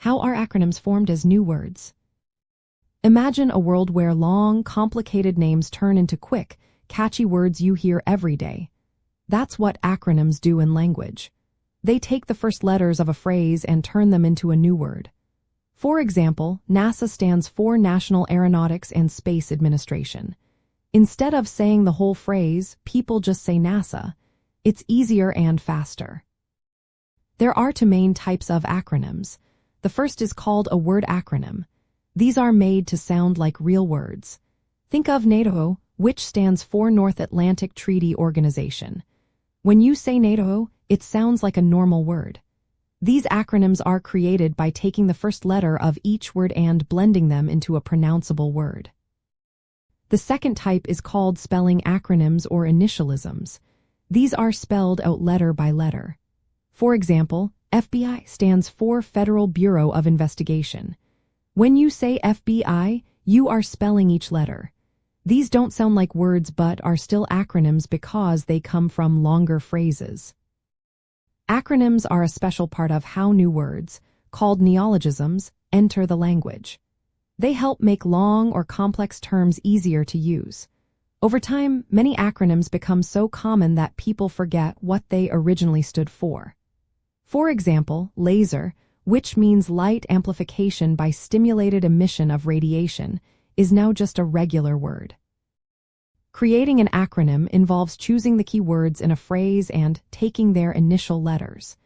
How are acronyms formed as new words? Imagine a world where long, complicated names turn into quick, catchy words you hear every day. That's what acronyms do in language. They take the first letters of a phrase and turn them into a new word. For example, NASA stands for National Aeronautics and Space Administration. Instead of saying the whole phrase, people just say NASA. It's easier and faster. There are two main types of acronyms. The first is called a word acronym. These are made to sound like real words. Think of NATO, which stands for North Atlantic Treaty Organization. When you say NATO, it sounds like a normal word. These acronyms are created by taking the first letter of each word and blending them into a pronounceable word. The second type is called spelling acronyms or initialisms. These are spelled out letter by letter. For example, FBI stands for Federal Bureau of Investigation. When you say FBI, you are spelling each letter. These don't sound like words but are still acronyms because they come from longer phrases. Acronyms are a special part of how new words, called neologisms, enter the language. They help make long or complex terms easier to use. Over time, many acronyms become so common that people forget what they originally stood for. For example, laser, which means light amplification by stimulated emission of radiation, is now just a regular word. Creating an acronym involves choosing the key words in a phrase and taking their initial letters.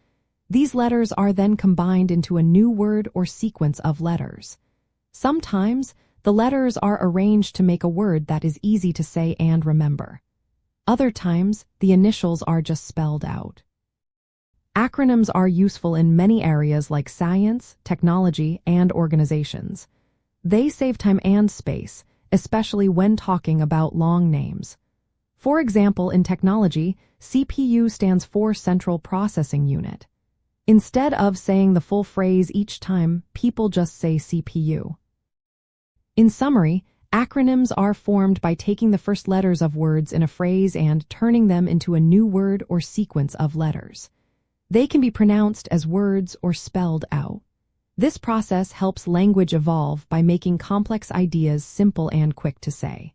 These letters are then combined into a new word or sequence of letters. Sometimes, the letters are arranged to make a word that is easy to say and remember. Other times, the initials are just spelled out. Acronyms are useful in many areas like science, technology, and organizations. They save time and space, especially when talking about long names. For example, in technology, CPU stands for Central Processing Unit. Instead of saying the full phrase each time, people just say CPU. In summary, acronyms are formed by taking the first letters of words in a phrase and turning them into a new word or sequence of letters. They can be pronounced as words or spelled out. This process helps language evolve by making complex ideas simple and quick to say.